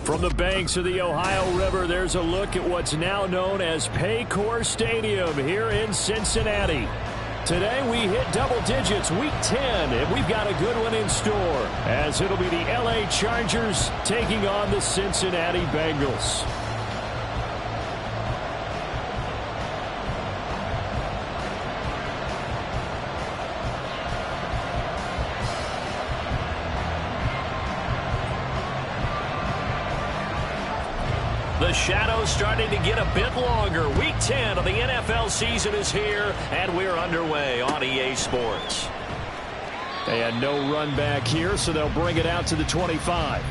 From the banks of the Ohio River, there's a look at what's now known as Paycor Stadium here in Cincinnati. Today we hit double digits, week 10, and we've got a good one in store, as it'll be the LA Chargers taking on the Cincinnati Bengals. The shadow's starting to get a bit longer. Week 10 of the NFL season is here, and we're underway on EA Sports. They had no run back here, so they'll bring it out to the 25.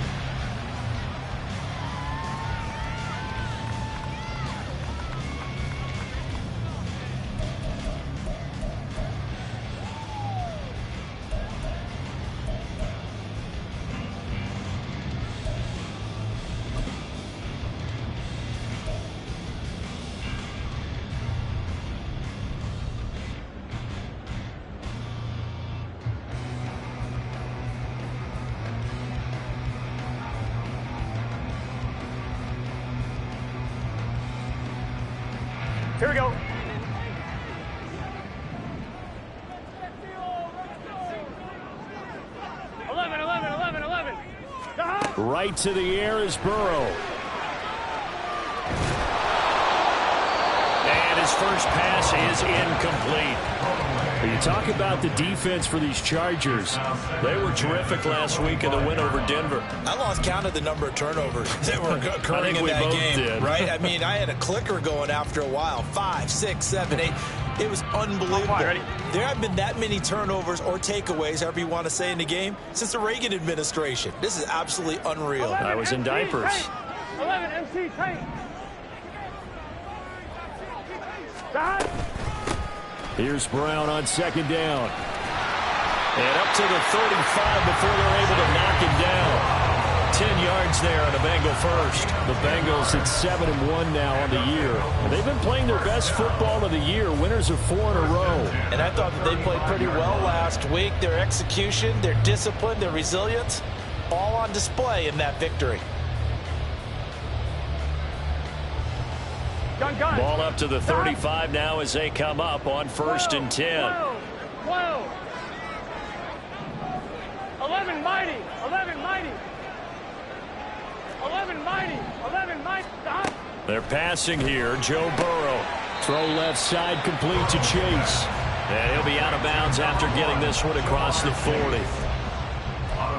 Here we go. Right to the air is Burrow. And his first pass is incomplete. You talk about the defense for these Chargers. They were terrific last week in the win over Denver. I lost count of the number of turnovers that were occurring in that game, right? I mean, I had a clicker going after a while. 5, 6, 7, 8. It was unbelievable. There haven't been that many turnovers or takeaways, however you want to say, in the game since the Reagan administration. This is absolutely unreal. I was in diapers. 11 MC tank. Here's Brown on second down. And up to the 35 before they're able to knock him down. 10 yards there on a Bengal first. The Bengals at 7-1 now on the year. And they've been playing their best football of the year. Winners of 4 in a row. And I thought that they played pretty well last week. Their execution, their discipline, their resilience, all on display in that victory. Ball up to the 35 now as they come up on 1st and 10. 12. 11 mighty. 11 mighty. 11 mighty. 11 mighty. Stop. They're passing here. Joe Burrow. Throw left side complete to Chase. And he'll be out of bounds after getting this one across the 40.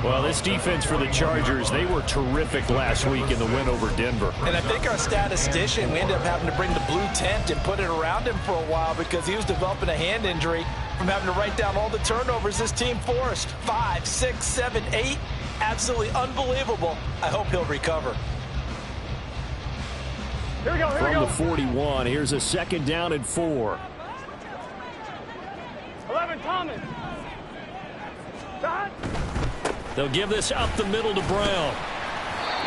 Well, this defense for the Chargers, they were terrific last week in the win over Denver. And I think our statistician, we ended up having to bring the blue tent and put it around him for a while because he was developing a hand injury from having to write down all the turnovers this team forced. 5, 6, 7, 8. Absolutely unbelievable. I hope he'll recover. Here we go, here we From go. the 41, here's a 2nd down and 4. 11 Thomas. Stop. They'll give this up the middle to Brown.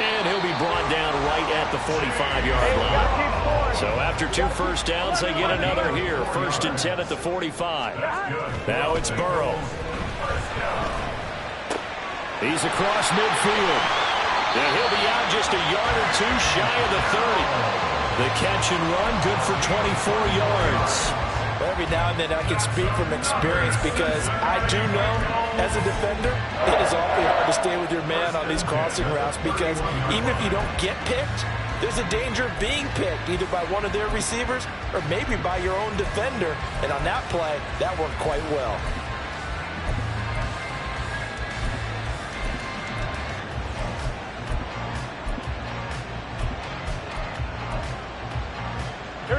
And he'll be brought down right at the 45-yard line. So after 2 first downs, they get another here. 1st and 10 at the 45. Now it's Burrow. He's across midfield. And he'll be out just a yard or 2 shy of the 30. The catch and run, good for 24 yards. Every now and then I can speak from experience because I do know as a defender it is awfully hard to stay with your man on these crossing routes because even if you don't get picked, there's a danger of being picked either by one of their receivers or maybe by your own defender. And on that play, that worked quite well.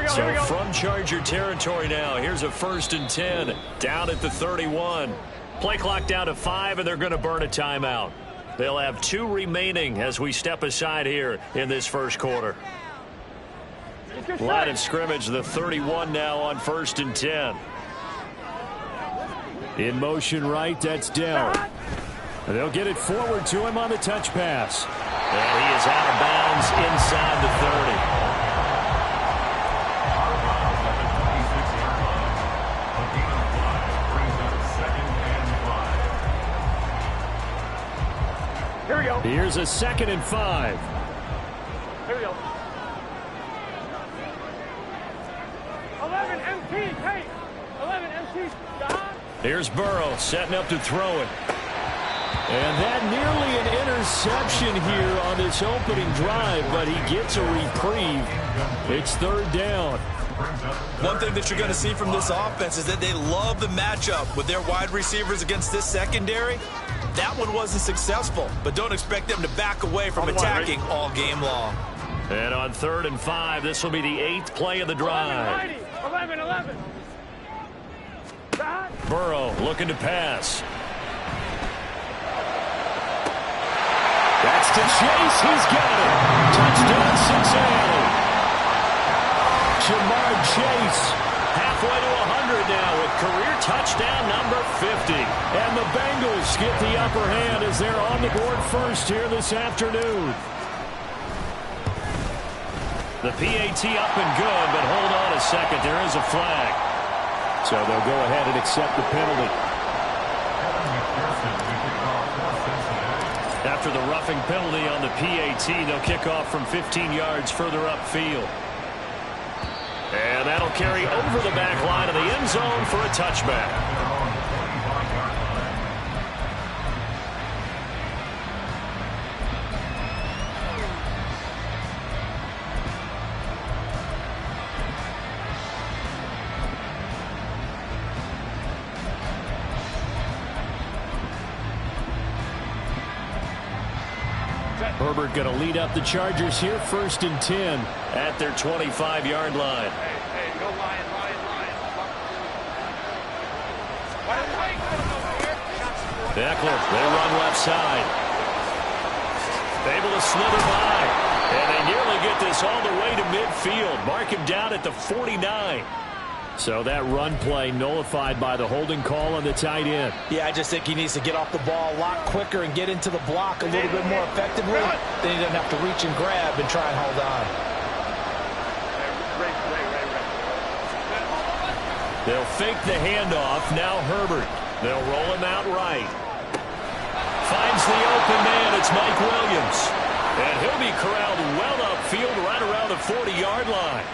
So from Charger territory now, here's a 1st and 10 down at the 31. Play clock down to 5, and they're going to burn a timeout. They'll have 2 remaining as we step aside here in this first quarter. Line of scrimmage, the 31 now on 1st and 10. In motion right, that's Dell. And they'll get it forward to him on the touch pass. And he is out of bounds inside the 30. Here we go. Here's a 2nd and 5. Here we go. 11 MT, take. 11 MT, stop. Here's Burrow setting up to throw it. And that nearly an interception here on this opening drive, but he gets a reprieve. It's third down. One thing that you're going to see from this offense is that they love the matchup with their wide receivers against this secondary. That one wasn't successful, but don't expect them to back away from attacking all game long. And on 3rd and 5, this will be the 8th play of the drive. 11. Burrow looking to pass. That's to Chase. He's got it. Touchdown, Cincinnati. Jamar Chase halfway to 100 now with career touchdown number 50. And the Bengals get the upper hand as they're on the board first here this afternoon. The PAT up and good, but hold on a second. There is a flag. So they'll go ahead and accept the penalty. After the roughing penalty on the PAT, they'll kick off from 15 yards further upfield. And that'll carry over the back line of the end zone for a touchback. Herbert going to lead up the Chargers here, 1st and 10 at their 25-yard line. Hey, go Lion. Eckler, they run left side. Able to slither by. And they nearly get this all the way to midfield. Mark him down at the 49. So that run play nullified by the holding call on the tight end. Yeah, I just think he needs to get off the ball a lot quicker and get into the block a little bit more effectively. Then he doesn't have to reach and grab and try and hold on. They'll fake the handoff. Now Herbert. They'll roll him out right. Finds the open man. It's Mike Williams. And he'll be corralled well upfield right around the 40-yard line.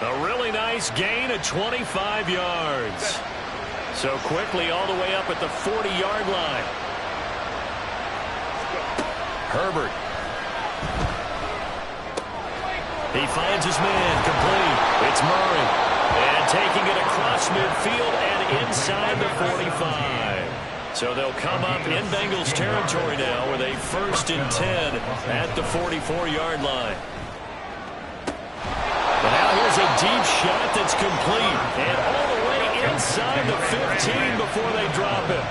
A really nice gain of 25 yards. So quickly all the way up at the 40-yard line. Herbert. He finds his man complete. It's Murray. And taking it across midfield and inside the 45. So they'll come up in Bengals territory now with a 1st and 10 at the 44-yard line. But now here's a deep shot that's complete. And all the way inside the 15 before they drop it.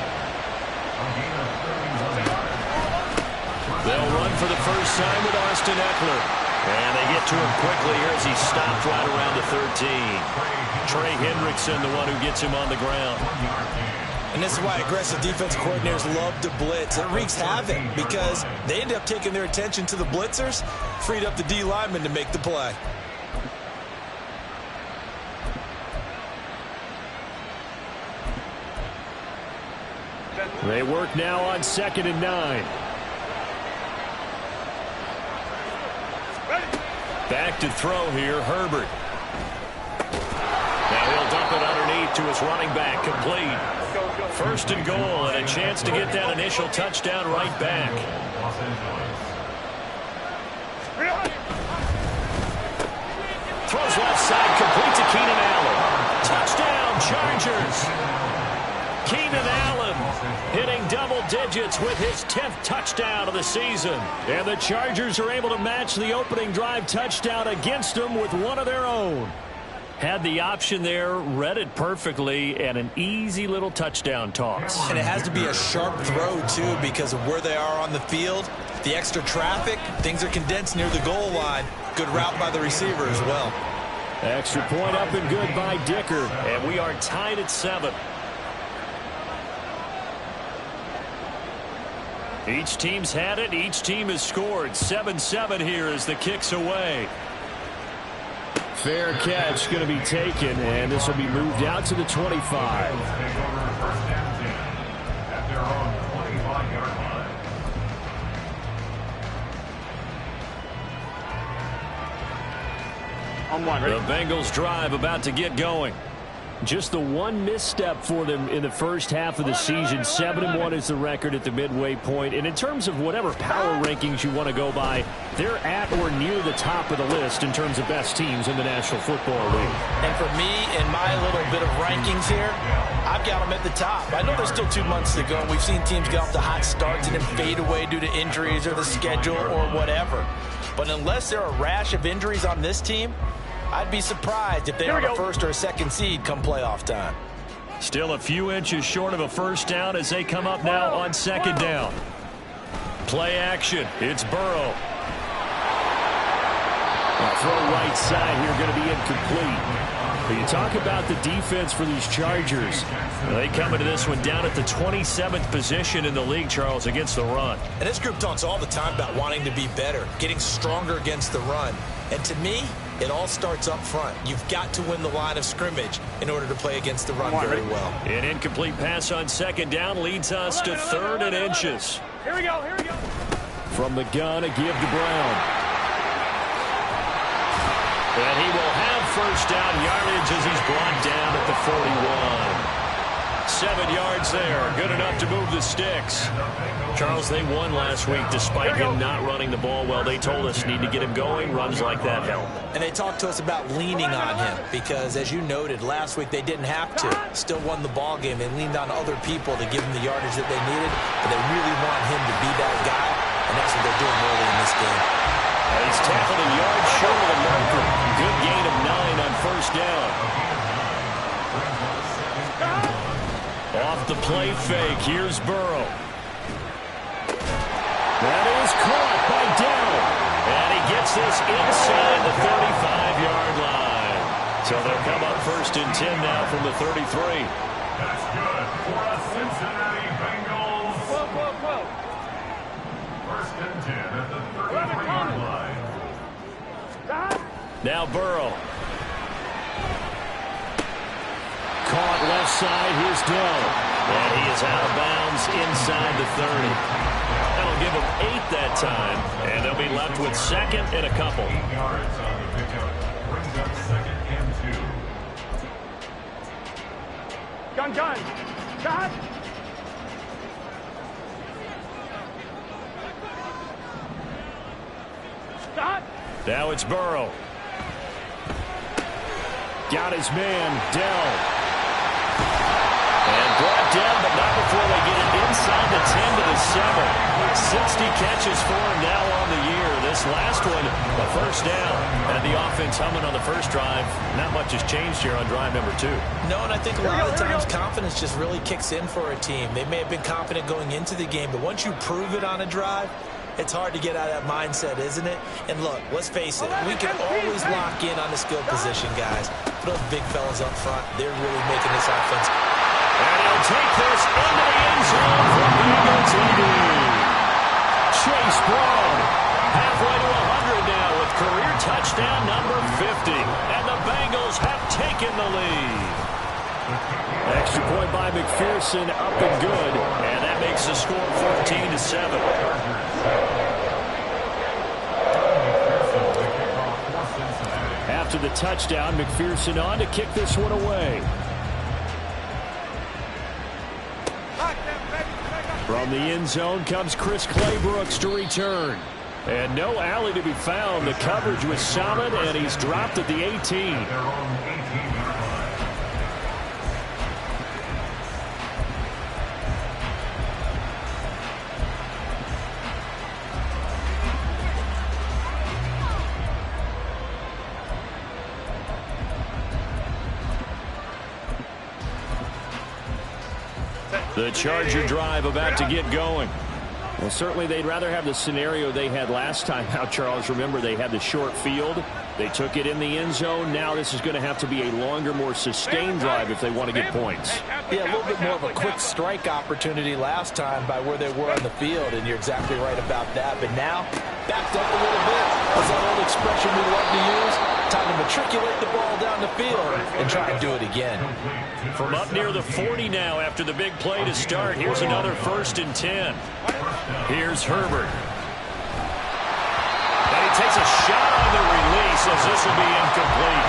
They'll run for the first time with Austin Eckler. And they get to him quickly here as he stopped right around the 13. Trey Hendrickson, the one who gets him on the ground. And this is why aggressive defense coordinators love to blitz. It wreaks havoc because they end up taking their attention to the blitzers, freed up the D lineman to make the play. They work now on 2nd and 9. Back to throw here, Herbert. Now he'll dump it underneath to his running back, complete. 1st and goal, and a chance to get that initial touchdown right back. Throws left side, complete to Keenan Allen. Touchdown, Chargers. Keenan Allen hitting double digits with his 10th touchdown of the season. And the Chargers are able to match the opening drive touchdown against them with one of their own. Had the option there, read it perfectly, and an easy little touchdown toss. And it has to be a sharp throw, too, because of where they are on the field. The extra traffic, things are condensed near the goal line. Good route by the receiver as well. Extra point up and good by Dicker. And we are tied at 7. Each team's had it. Each team has scored. 7-7 here as the kick's away. Fair catch going to be taken, and this will be moved out to the 25. On one, ready? The Bengals drive about to get going. Just the one misstep for them in the first half of the season. 7-1 is the record at the midway point. And in terms of whatever power rankings you want to go by, they're at or near the top of the list in terms of best teams in the National Football League. And for me, in my little bit of rankings here, I've got them at the top. I know there's still 2 months to go, and we've seen teams get off to hot starts and then fade away due to injuries or the schedule or whatever. But unless there are a rash of injuries on this team, I'd be surprised if they are a first or a second seed come playoff time. Still a few inches short of a first down as they come up now on second down. Play action. It's Burrow. Throw right side here, going to be incomplete. But you talk about the defense for these Chargers. They come into this one down at the 27th position in the league, Charles, against the run. And this group talks all the time about wanting to be better, getting stronger against the run. And to me, it all starts up front. You've got to win the line of scrimmage in order to play against the run very well. An incomplete pass on second down leads us to 3rd and inches. Here we go, here we go. From the gun, a give to Brown. And he will have first down yardage as he's brought down at the 41. 7 yards there. Good enough to move the sticks. Charles, they won last week despite him not running the ball well. They told us need to get him going. Runs like that help. And they talked to us about leaning on him because, as you noted, last week they didn't have to. Still won the ball game. They leaned on other people to give him the yardage that they needed, but they really want him to be that guy, and that's what they're doing early in this game. He's tackled a yard short of the marker. Good gain of 9 on first down. Off the play fake, here's Burrow. That is caught by Dell. And he gets this inside the 35-yard line. So they'll come up 1st and 10 now from the 33. That's good for a Cincinnati Bengals. Whoa. 1st and 10 at the 33-yard line. Now Burrow. Caught left side. Here's Dell. And he is out of bounds inside the 30. That'll give them 8 that time. And they'll be left with 2nd and a couple. 8 yards on the pickup. Brings up 2nd and 2. Gun. Got. Stop. Now it's Burrow. Got his man, Dell. And brought down, but not before they get it inside the 10 to the 7. 60 catches for him now on the year. This last one, a first down. And the offense humming on the first drive. Not much has changed here on drive number 2. No, and I think a lot of the times confidence just really kicks in for a team. They may have been confident going into the game, but once you prove it on a drive, it's hard to get out of that mindset, isn't it? And look, let's face it, we can always lock in on the skill position, guys. But those big fellas up front, they're really making this offense. And he'll take this into the end zone for Eagle TD. Chase Brown, halfway to 100 now with career touchdown number 50. And the Bengals have taken the lead. Extra point by McPherson, up and good. And that makes the score 14-7. After the touchdown, McPherson on to kick this one away. From the end zone comes Chris Claybrooks to return. And no alley to be found. The coverage was solid, and he's dropped at the 18. The Charger drive about to get going. Well, certainly they'd rather have the scenario they had last time out, Charles. Remember, they had the short field. They took it in the end zone. Now this is going to have to be a longer, more sustained drive if they want to get points. Yeah, a little bit more of a quick strike opportunity last time by where they were on the field, and you're exactly right about that. But now, backed up a little bit. That's that old expression we love to use. Time to matriculate the ball down the field and try and do it again. From up near the 40 now after the big play to start. Here's another 1st and 10. Here's Herbert. And he takes a shot on the release as this this will be incomplete.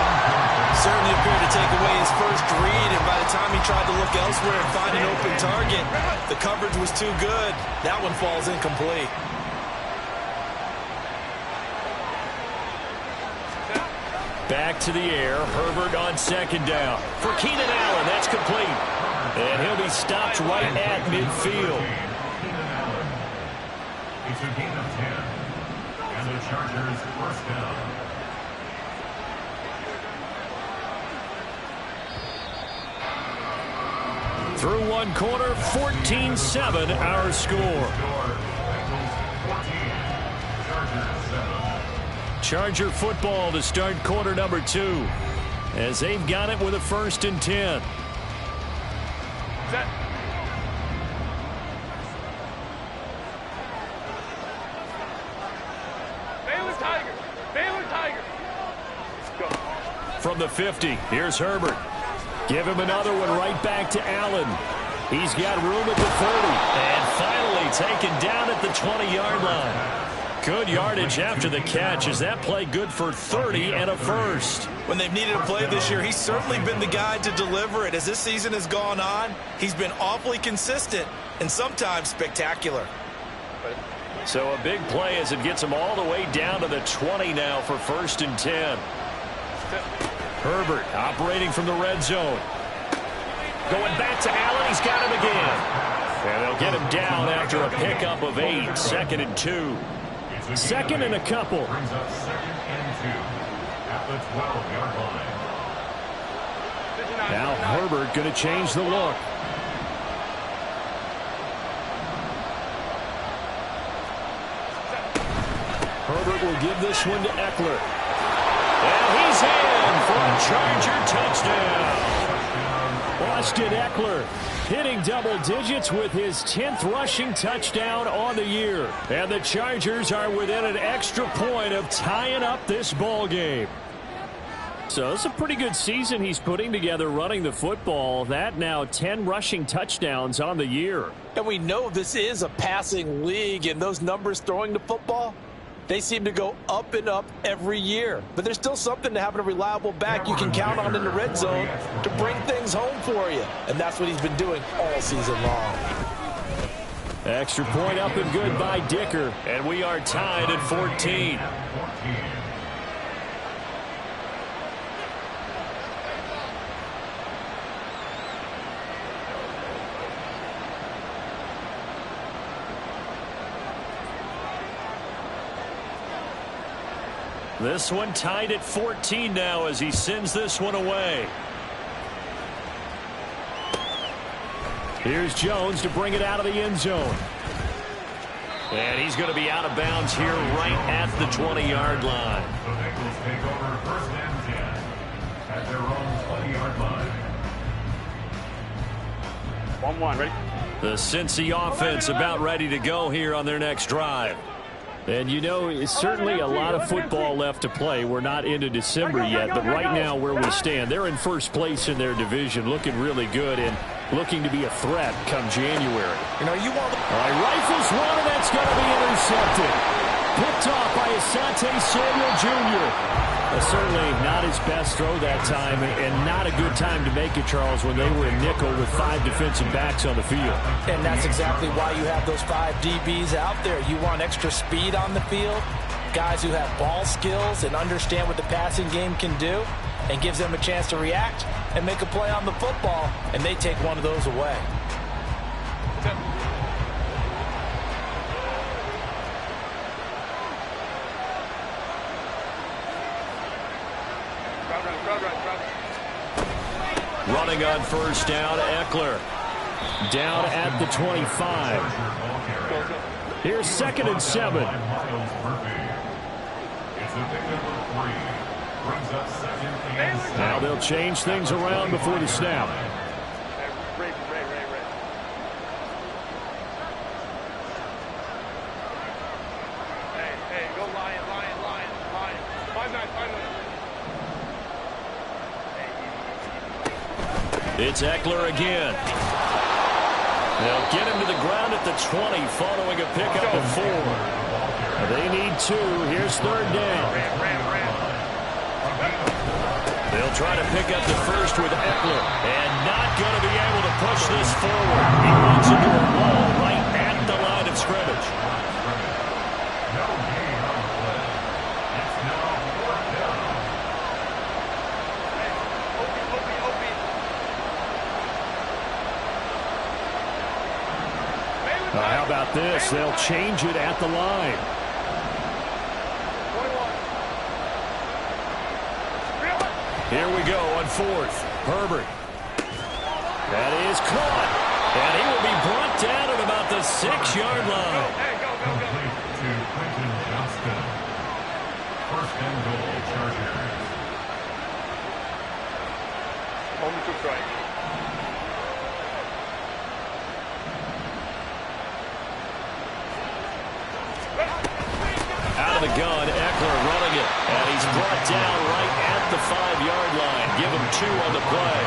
Certainly appeared to take away his first read, and by the time he tried to look elsewhere and find an open target, the coverage was too good. That one falls incomplete. Back to the air. Herbert on second down. For Keenan Allen, that's complete. And he'll be stopped right at midfield. Keenan Allen. It's a gain of 10. And the Chargers first down. Through one quarter, 14-7 our score. Charger football to start quarter number 2 as they've got it with a 1st and 10. Set. Baylor Tiger. Baylor Tiger. Let's go. From the 50, here's Herbert. Give him another one right back to Allen. He's got room at the 30. And finally taken down at the 20-yard line. Good yardage after the catch. Is that play good for 30 and a first? When they've needed a play this year, he's certainly been the guy to deliver it. As this season has gone on, he's been awfully consistent and sometimes spectacular. So a big play as it gets him all the way down to the 20 now for 1st and 10. Herbert operating from the red zone. Going back to Allen. He's got him again. And they'll get him down after a pickup of 8. 2nd and 2. 2nd and a couple. Brings up 2nd and 2 at the 12-yard line. Now Herbert going to change the look. Herbert will give this one to Eckler. And he's in for a Charger touchdown. Austin Eckler hitting double digits with his 10th rushing touchdown on the year. And the Chargers are within an extra point of tying up this ball game. So it's a pretty good season he's putting together running the football. That now 10 rushing touchdowns on the year. And we know this is a passing league, and those numbers throwing the football, they seem to go up and up every year. But there's still something to having a reliable back you can count on in the red zone to bring things home for you. And that's what he's been doing all season long. Extra point up and good by Dicker. And we are tied at 14. This one tied at 14 now as he sends this one away. Here's Jones to bring it out of the end zone. And he's going to be out of bounds here right at the 20-yard line. The Bengals take over 1st and 10 at their own 20-yard line. 1-1, ready? The Cincy offense about ready to go here on their next drive. And you know, it's certainly a lot of football left to play. We're not into December yet, but right now where we stand, they're in first place in their division, looking really good and looking to be a threat come January. You know, you want the... All right, rifles one, and that's going to be intercepted. Picked off by Asante Samuel Jr. Certainly not his best throw that time, and not a good time to make it, Charles, when they were in nickel with 5 defensive backs on the field. And that's exactly why you have those 5 DBs out there. You want extra speed on the field, guys who have ball skills and understand what the passing game can do, and gives them a chance to react and make a play on the football, and they take one of those away. Running on first down, Eckler. Down at the 25. Here's 2nd and 7. It's a pickup of 3. Brings up 2nd and 7. Now they'll change things around before the snap. Ray. Hey, go Lion. 5-9. It's Eckler again. They'll get him to the ground at the 20 following a pickup of 4. They need 2. Here's 3rd down. Ran. They'll try to pick up the first with Eckler, and not going to be able to push this forward. He runs into a wall right at the line of scrimmage. No gain on the play. It's now 4th down. How about this? They'll change it at the line. Here we go on 4th. Herbert. That is caught. And he will be brought down at about the 6-yard line. Complete to Quentin Johnston. 1st and goal, Chargers. Home to strike. Out of the gun, Eckler running it. And he's brought down right at the 5-yard line. Give him 2 on the play.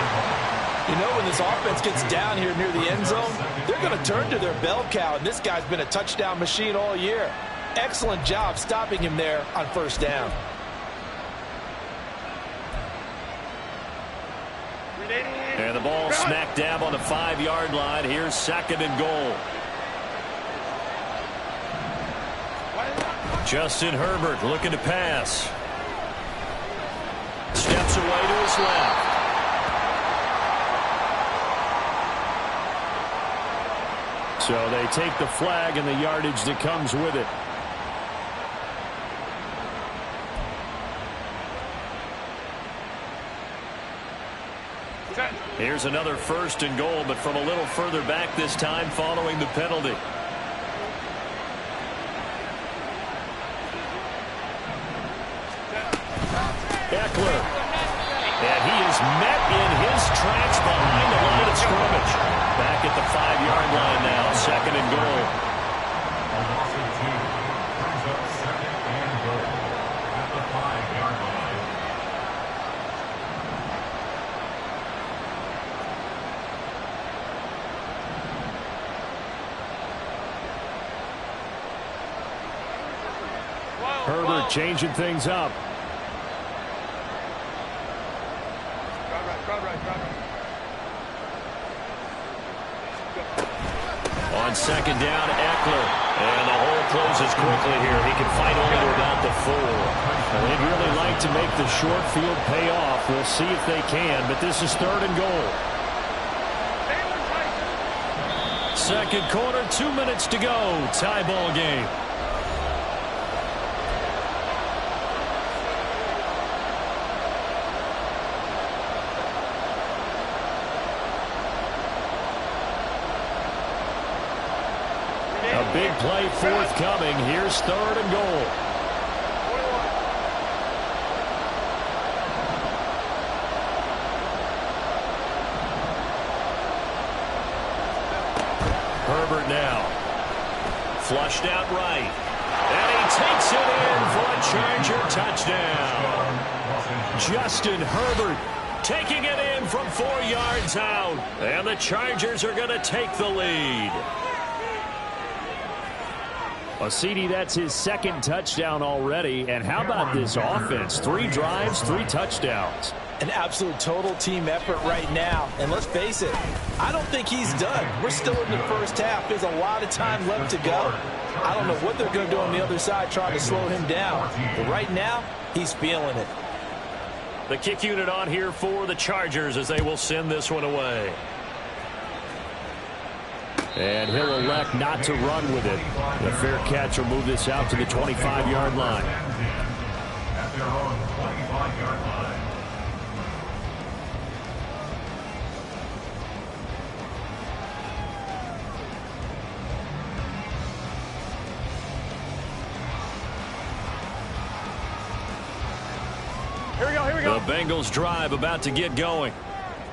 You know, when this offense gets down here near the end zone, they're going to turn to their bell cow, and this guy's been a touchdown machine all year. Excellent job stopping him there on 1st down. And the ball smack dab on the 5-yard line. Here's 2nd and goal. Justin Herbert looking to pass. Steps away to his left. So they take the flag and the yardage that comes with it. Here's another 1st and goal, but from a little further back this time following the penalty. Eckler. And he is met in his tracks behind the line of scrimmage. Back at the 5-yard line now, 2nd and goal. A loss of 2 brings up 2nd and goal at the 5-yard line. Herbert changing things up. On 2nd down, Eckler. And the hole closes quickly here. He can fight over to about the 4. Well, they'd really like to make the short field pay off. We'll see if they can, but this is 3rd and goal. 2nd quarter, 2 minutes to go. Tie ball game. A big play forthcoming. Here's 3rd and goal. Herbert now. Flushed out right. And he takes it in for a Charger touchdown. Justin Herbert taking it in from 4 yards out. And the Chargers are going to take the lead. Well, CD, that's his 2nd touchdown already. And how about this offense? 3 drives, 3 touchdowns. An absolute total team effort right now. And let's face it, I don't think he's done. We're still in the 1st half. There's a lot of time left to go. I don't know what they're going to do on the other side trying to slow him down. But right now, he's feeling it. The kick unit on here for the Chargers as they will send this one away. And he'll elect not to run with it. The fair catch will move this out to the 25-yard line. At their own 25-yard line. Here we go. The Bengals drive about to get going.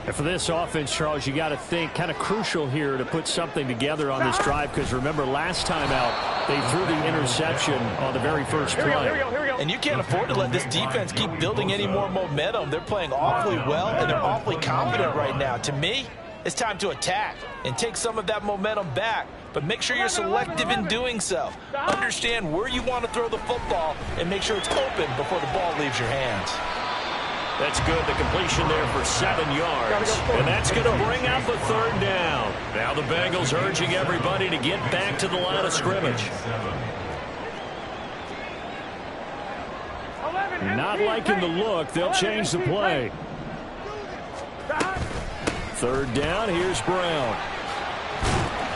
And for this offense, Charles, you got to think kind of crucial here to put something together on this drive, because remember last time out they threw the interception on the very first play. Here we go. And you can't afford to let this defense keep building any more momentum. They're playing awfully well, and they're awfully confident right now. To me, it's time to attack and take some of that momentum back. But make sure you're selective in doing so. Understand where you want to throw the football and make sure it's open before the ball leaves your hands. That's good. The completion there for 7 yards. And that's going to bring up a third down. Now the Bengals urging everybody to get back to the line of scrimmage. Not liking the look. They'll change the play. Third down. Here's Brown.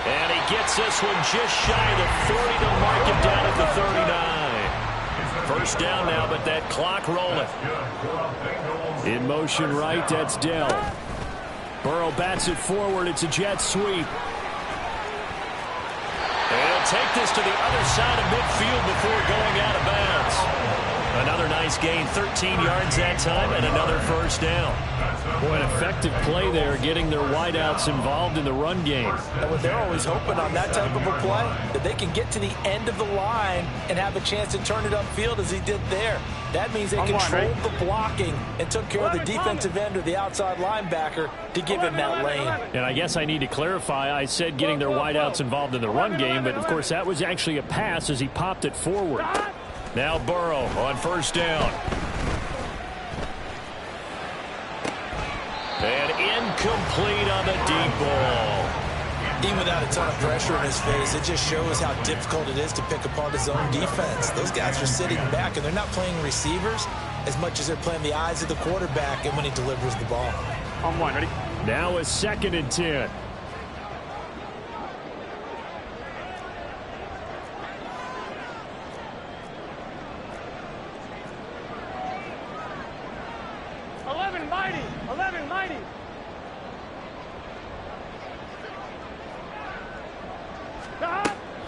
And he gets this one just shy of the 40 to mark him down at the 39. First down now, but that clock rolling. In motion right, that's Dell. Burrow bats it forward. It's a jet sweep. And he'll take this to the other side of midfield before going out of bounds. Another nice gain, 13 yards that time, and another first down. Boy, an effective play there, getting their wideouts involved in the run game. And what they're always hoping on that type of a play, that they can get to the end of the line and have a chance to turn it upfield as he did there. That means they controlled the blocking and took care of the defensive end or the outside linebacker to give him that lane. And I guess I need to clarify, I said getting their wideouts involved in the run game, but of course that was actually a pass as he popped it forward. Now Burrow on first down. And incomplete on the deep ball. Even without a ton of pressure in his face, it just shows how difficult it is to pick apart his own defense. Those guys are sitting back, and they're not playing receivers as much as they're playing the eyes of the quarterback and when he delivers the ball. On one, ready? Now a 2nd and 10.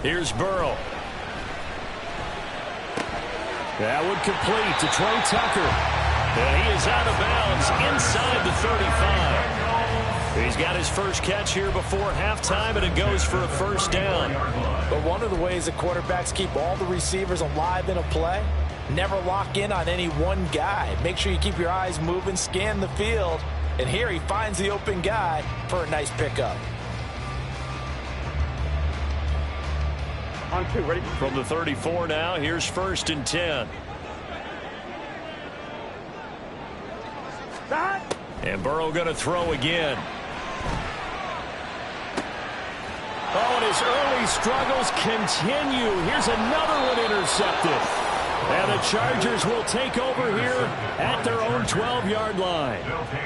Here's Burrow. That would complete to Trey Tucker. And he is out of bounds inside the 35. He's got his first catch here before halftime, and it goes for a first down. But one of the ways that quarterbacks keep all the receivers alive in a play, never lock in on any one guy. Make sure you keep your eyes moving, scan the field. And here he finds the open guy for a nice pickup. On 2, ready? From the 34 now, here's 1st and 10. And Burrow going to throw again. Oh, and his early struggles continue. Here's another one intercepted. And the Chargers will take over here at their own 12-yard line.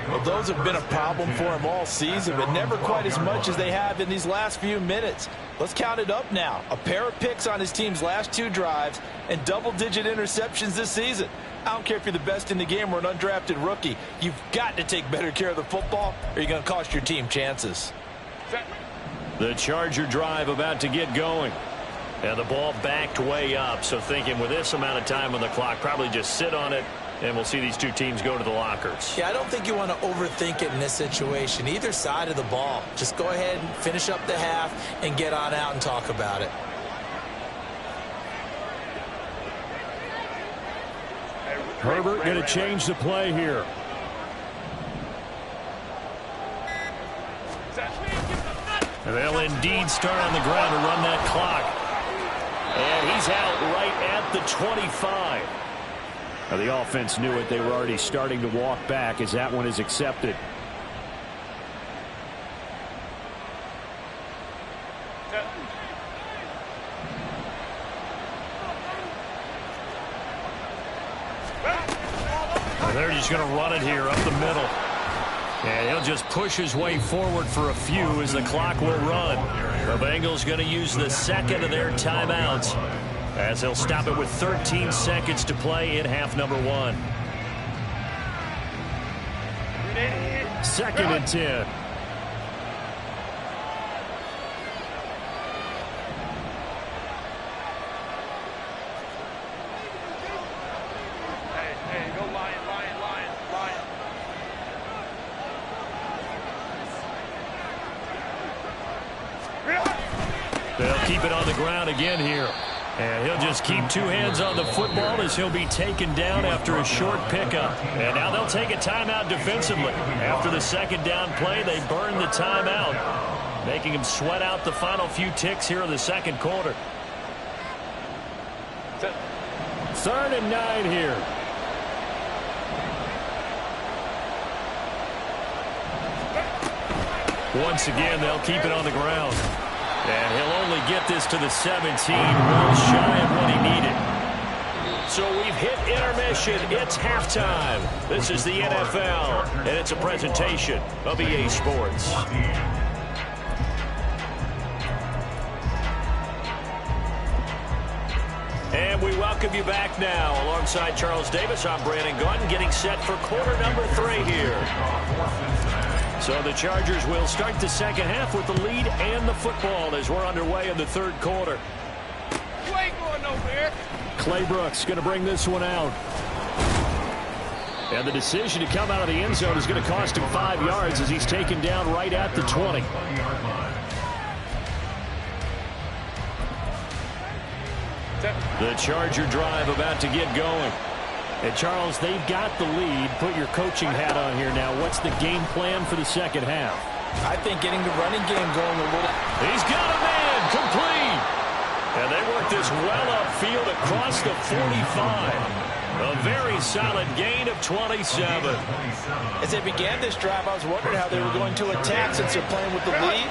Well, those have been a problem for him all season, but never quite as much as they have in these last few minutes. Let's count it up now. A pair of picks on his team's last 2 drives and double-digit interceptions this season. I don't care if you're the best in the game or an undrafted rookie. You've got to take better care of the football or you're going to cost your team chances. The Charger drive about to get going. And the ball backed way up, so thinking with this amount of time on the clock, probably just sit on it, and we'll see these two teams go to the lockers. Yeah, I don't think you want to overthink it in this situation. Either side of the ball. Just go ahead and finish up the half and get on out and talk about it. Herbert going to change the play here. And they'll indeed start on the ground to run that clock. And he's out right at the 25. Now the offense knew it. They were already starting to walk back as that one is accepted. Well, they're just going to run it here up the middle. And he'll just push his way forward for a few as the clock will run. The Bengals going to use the 2nd of their timeouts as they'll stop it with 13 seconds to play in half number 1. 2nd and 10. Hey, go Lion. They'll keep it on the ground again here. And he'll just keep 2 hands on the football as he'll be taken down after a short pickup. And now they'll take a timeout defensively. After the 2nd down play, they burn the timeout, making him sweat out the final few ticks here in the 2nd quarter. 3rd and 9 here. Once again, they'll keep it on the ground. And he'll only get this to the 17, well shy of what he needed. So we've hit intermission. It's halftime. This is the NFL, and it's a presentation of EA Sports. And we welcome you back now. Alongside Charles Davis, I'm Brandon Gaudin, getting set for quarter number 3 here. So the Chargers will start the second half with the lead and the football as we're underway in the third quarter. You ain't going nowhere. Clay Brooks going to bring this one out. And the decision to come out of the end zone is going to cost him 5 yards as he's taken down right at the 20. The Charger drive about to get going. And Charles, they've got the lead. Put your coaching hat on here now. What's the game plan for the second half? I think getting the running game going a little. He's got a man, complete. And they work this well upfield across the 45. A very solid gain of 27. As they began this drive, I was wondering how they were going to attack since they're playing with the lead.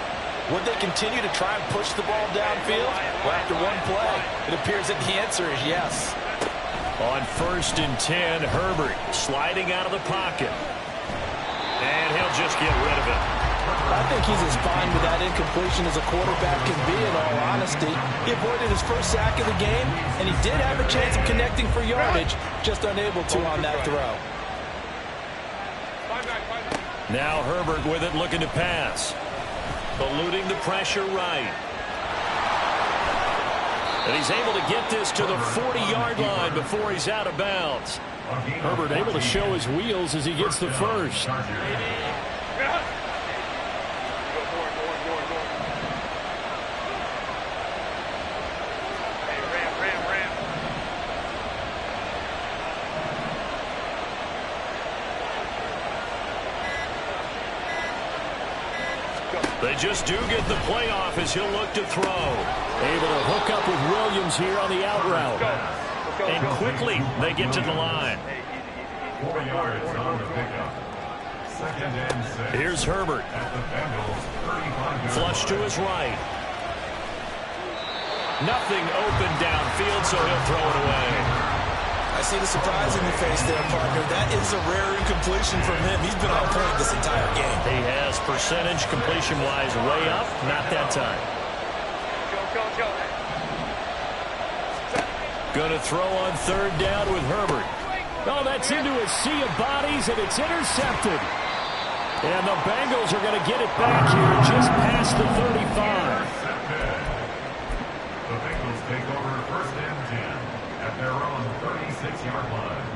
Would they continue to try and push the ball downfield? Well, after one play, it appears that the answer is yes. On 1st and 10, Herbert sliding out of the pocket. And he'll just get rid of it. I think he's as fine with that incompletion as a quarterback can be, in all honesty. He avoided his first sack of the game, and he did have a chance of connecting for yardage, just unable to on that throw. Now Herbert with it, looking to pass. Eluding the pressure right. And he's able to get this to the 40-yard line before he's out of bounds. Herbert able to show his wheels as he gets the first. They just do get the playoff as he'll look to throw. Able to hook up with Williams here on the out route. And quickly they get to the line. 4 yards on the pickup. 2nd and 6. Here's Herbert. At the Bengals, 35 Flush to his right. Nothing open downfield, so he'll throw it away. I see the surprise in your face there, partner. That is a rare incompletion from him. He's been on point this entire game. He has percentage completion-wise way up, not that time. Go. Going to throw on 3rd down with Herbert. Oh, that's into a sea of bodies, and it's intercepted. And the Bengals are going to get it back here just past the 35. The Bengals take over 1st and 10 at their own 36-yard line.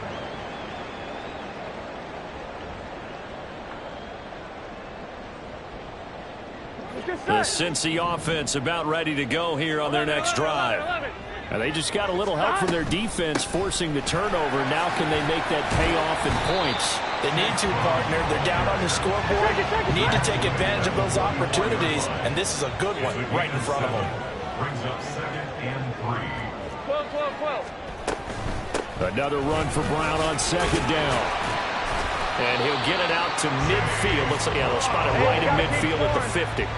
The Cincy offense about ready to go here on their next drive. And they just got a little help from their defense forcing the turnover. Now can they make that pay off in points? They need to, partner. They're down on the scoreboard. Need to take advantage of those opportunities, and this is a good one right in front of them. Brings up 2nd and 3. 12. Another run for Brown on 2nd down. And he'll get it out to midfield. Looks like, yeah, they'll spot it right in midfield at the 50.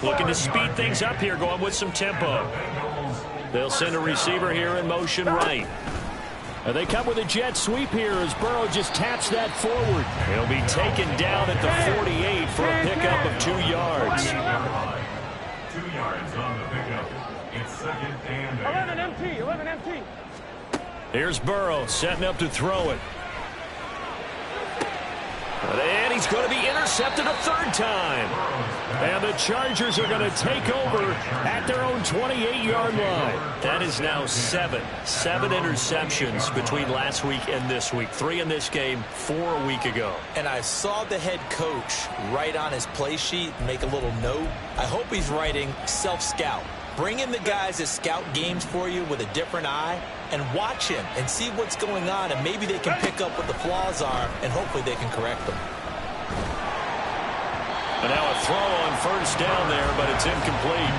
Looking to speed things up here, going with some tempo. They'll send a receiver here in motion right. And they come with a jet sweep here as Burrow just taps that forward. He'll be taken down at the 48 for a pickup of 2 yards. 2 yards on the pickup. It's 2nd and 8. 11 empty. Here's Burrow setting up to throw it. And he's going to be intercepted a 3rd time. And the Chargers are going to take over at their own 28-yard line. That is now 7 interceptions between last week and this week. 3 in this game, 4 a week ago. And I saw the head coach write on his play sheet, make a little note. I hope he's writing self-scout. Bring in the guys that scout games for you with a different eye and watch him and see what's going on, and maybe they can pick up what the flaws are, and hopefully they can correct them. And now a throw on first down there, but it's incomplete.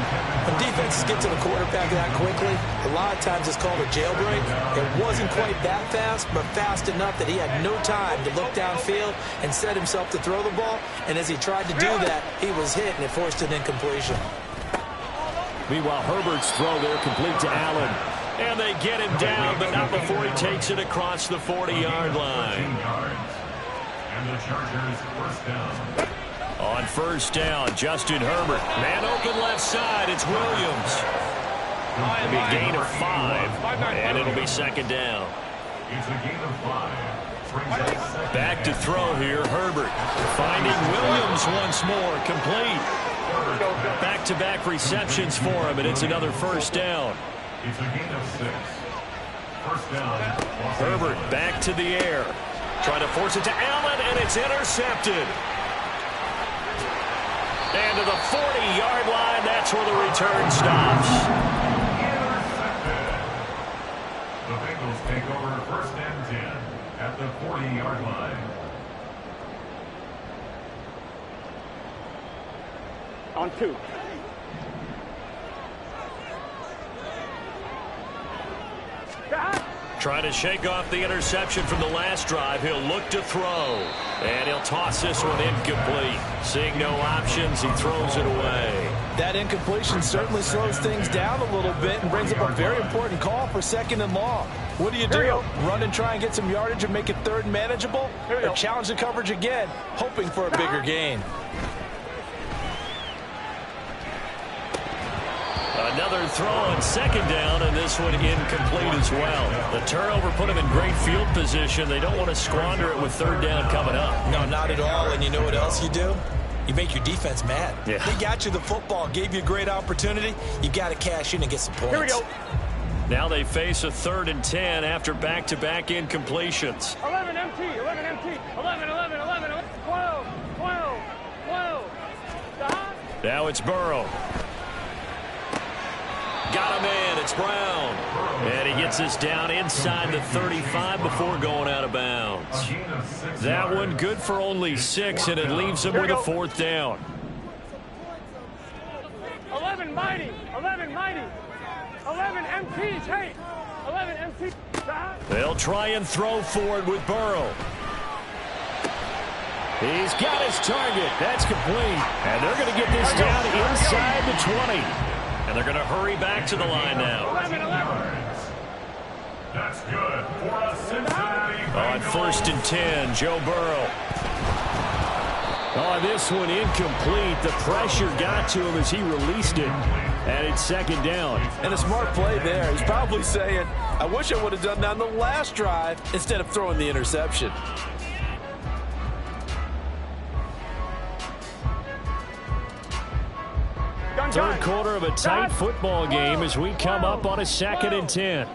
When defenses get to the quarterback that quickly, a lot of times it's called a jailbreak. It wasn't quite that fast, but fast enough that he had no time to look downfield and set himself to throw the ball. And as he tried to do that, he was hit, and it forced an incompletion. Meanwhile, Herbert's throw there complete to Allen. And they get him down, but not before he takes it across the 40-yard line. And the Chargers first down. On first down, Justin Herbert. Man open left side. It's Williams. It'll be a gain of 5, and it'll be second down. It's a gain of 5. Back to throw here, Herbert. Finding Williams once more, complete. Back-to-back receptions for him, and it's another first down. It's a gain of 6. First down. Herbert back to the air. Trying to force it to Allen, and it's intercepted. And to the 40-yard line, that's where the return stops. Intercepted. The Bengals take over first and 10 at the 40-yard line. On 2. Trying to shake off the interception from the last drive. He'll look to throw. And he'll toss this one incomplete. Seeing no options, he throws it away. That incompletion certainly slows things down a little bit and brings up a very important call for second and long. What do? Run and try and get some yardage and make it third and manageable? Or challenge the coverage again, hoping for a bigger gain? Another throw on second down, and this one incomplete as well. The turnover put him in great field position. They don't want to squander it with third down coming up. No, not at all. And you know what else you do? You make your defense mad. Yeah. They got you the football, gave you a great opportunity. You got to cash in and get some points. Here we go. Now they face a 3rd and 10 after back-to-back incompletions. 11 MT, 11 MT, 11, 11, 11, 12, 12, 12. Now it's Burrow. Got him in. It's Brown. And he gets us down inside the 35 before going out of bounds. That one good for only 6, and it leaves him with a 4th down. 11 mighty, 11 mighty, 11 MTs, hey, 11 MT. They'll try and throw for it with Burrow. He's got his target. That's complete. And they're going to get this down inside the 20. And they're going to hurry back to the line now. 11, 11. That's good for a Cincinnati On first and 10, Joe Burrow. Oh, this one incomplete. The pressure got to him as he released it. And it's second down. And a smart play there. He's probably saying, I wish I would have done that on the last drive instead of throwing the interception. Third quarter of a tight football game as we come up on a 2nd and 10.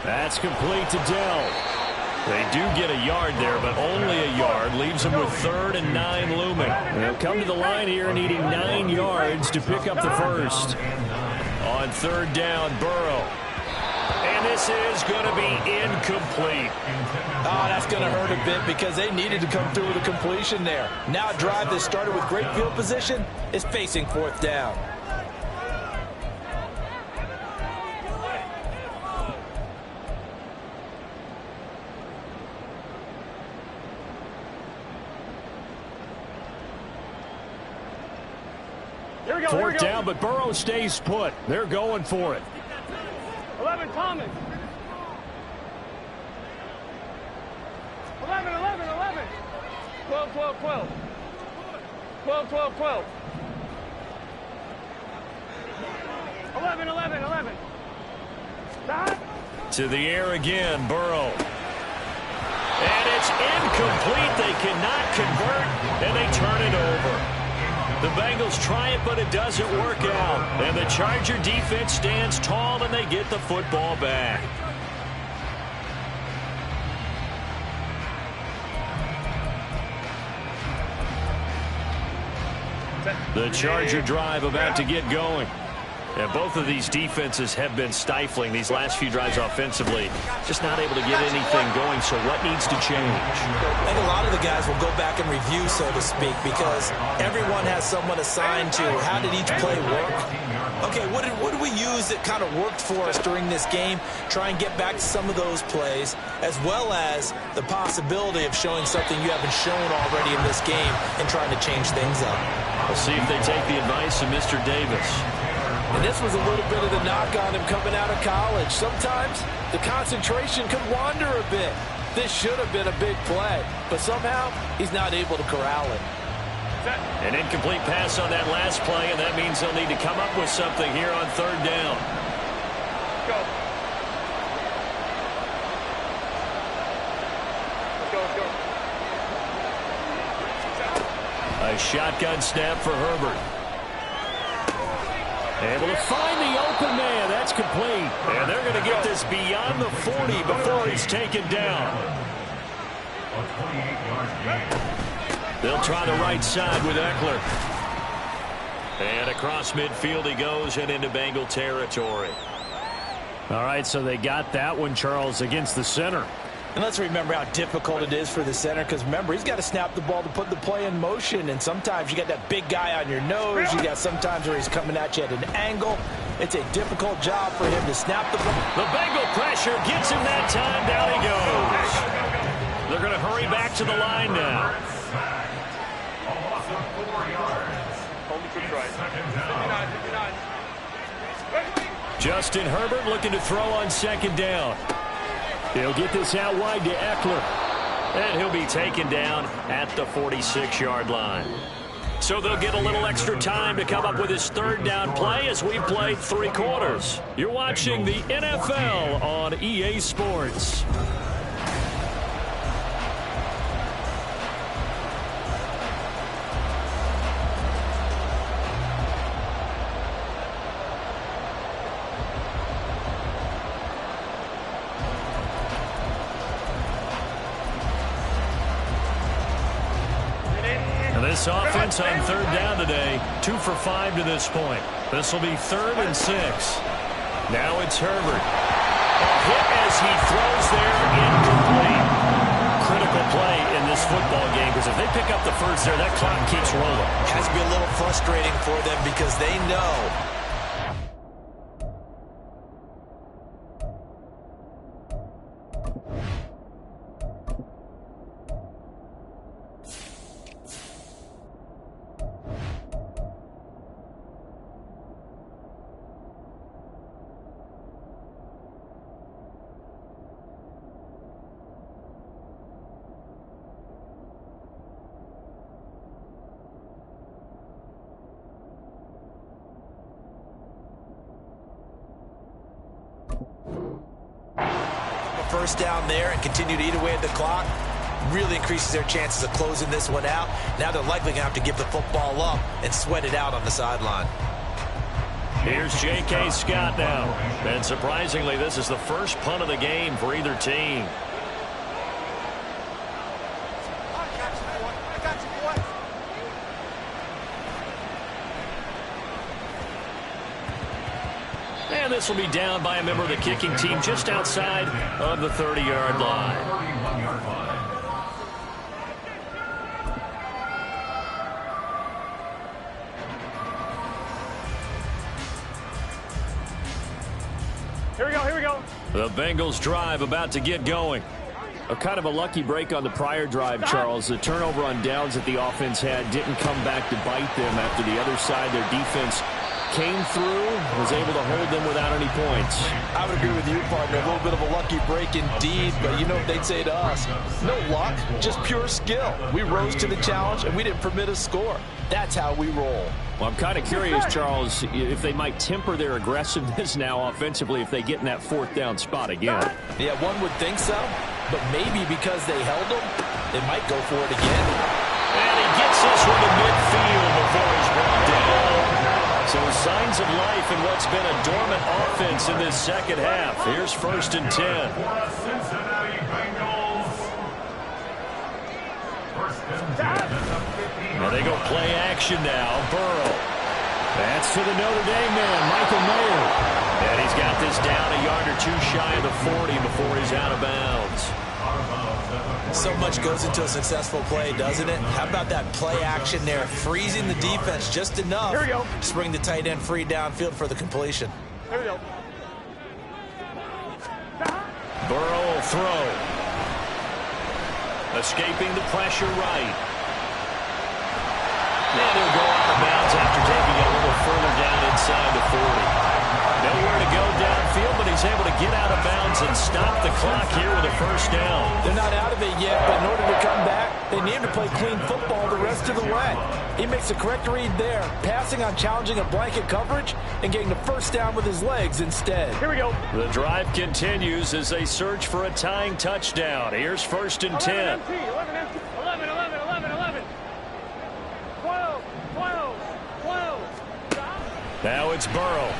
That's complete to Dell. They do get a yard there, but only a yard. Leaves them with 3rd and 9 looming. They'll come to the line here needing 9 yards to pick up the first. On 3rd down, Burrow. And this is going to be incomplete. Oh, that's going to hurt a bit because they needed to come through with a completion there. Now a drive that started with great field position is facing 4th down. Here we go, 4th down, but Burrow stays put. They're going for it. 11 Thomas. 11, 11, 11. 12, 12, 12. 12, 12, 12. 11, 11, 11. To the air again, Burrow. And it's incomplete. They cannot convert, and they turn it over. The Bengals try it, but it doesn't work out. And the Charger defense stands tall, and they get the football back. The Charger drive about to get going. And both of these defenses have been stifling these last few drives offensively. Just not able to get anything going, so what needs to change? I think a lot of the guys will go back and review, so to speak, because everyone has someone assigned to how did each play work. Okay, what did we use that kind of worked for us during this game? Try and get back to some of those plays, as well as the possibility of showing something you haven't shown already in this game and trying to change things up. We'll see if they take the advice of Mr. Davis. And this was a little bit of the knock on him coming out of college. Sometimes the concentration could wander a bit. This should have been a big play, but somehow he's not able to corral it. An incomplete pass on that last play, and that means they'll need to come up with something here on third down. Go. Let's go. A shotgun snap for Herbert. Able to find the open man. That's complete. And they're going to get this beyond the 40 before he's taken down. They'll try the right side with Eckler. And across midfield he goes and into Bengal territory. All right, so they got that one, Charles, against the center. And let's remember how difficult it is for the center, because remember, he's got to snap the ball to put the play in motion, and sometimes you got that big guy on your nose. You got sometimes where he's coming at you at an angle. It's a difficult job for him to snap the ball. The Bengal pressure gets him that time. Down he goes. They're going to hurry back to the line now. Only good try. 59. Justin Herbert looking to throw on second down. He'll get this out wide to Eckler. And he'll be taken down at the 46-yard line. So they'll get a little extra time to come up with his third down play as we played 3 quarters. You're watching the NFL on EA Sports. This offense on third down today, 2 for 5 to this point. This will be 3rd and 6. Now it's Herbert. A hit as he throws there, incomplete. Critical play in this football game, because if they pick up the first there, that clock keeps rolling. It has to be a little frustrating for them because they know. First down there and continue to eat away at the clock. Really increases their chances of closing this one out. Now they're likely going to have to give the football up and sweat it out on the sideline. Here's J.K. Scott now. And surprisingly, this is the first punt of the game for either team. And this will be down by a member of the kicking team just outside of the 30-yard line. Here we go. The Bengals drive about to get going. A kind of a lucky break on the prior drive, Charles. The turnover on downs that the offense had didn't come back to bite them after the other side. Their defense came through, was able to hold them without any points. I would agree with you, partner. A little bit of a lucky break indeed, but you know what they'd say to us? No luck, just pure skill. We rose to the challenge, and we didn't permit a score. That's how we roll. Well, I'm kind of curious, Charles, if they might temper their aggressiveness now offensively if they get in that 4th down spot again. Yeah, one would think so, but maybe because they held them, they might go for it again. And he gets this one to midfield before he's brought down. So signs of life in what's been a dormant offense in this second half. Here's 1st and 10. Cincinnati Bengals. 1st and 10 at the 50. Now they go play action now. Burrow. That's to the Notre Dame man, Michael Mayer. And he's got this down a yard or two shy of the 40 before he's out of bounds. So much goes into a successful play, doesn't it? How about that play action there, freezing the defense just enough to bring the tight end free downfield for the completion. Here we go. Burrow will throw. Escaping the pressure right. And he'll go out of bounds after taking it a little further down inside the 40. Nowhere to go downfield, but he's able to get out of bounds and stop the clock here with a first down. They're not out of it yet, but in order to come back, they need to play clean football the rest of the way. He makes the correct read there, passing on challenging a blanket coverage and getting the first down with his legs instead. Here we go. The drive continues as they search for a tying touchdown. Here's 1st and 10. 11 empty, 11 empty, 11, 11, 11, 11. 12, 12, 12. Now it's Burrow.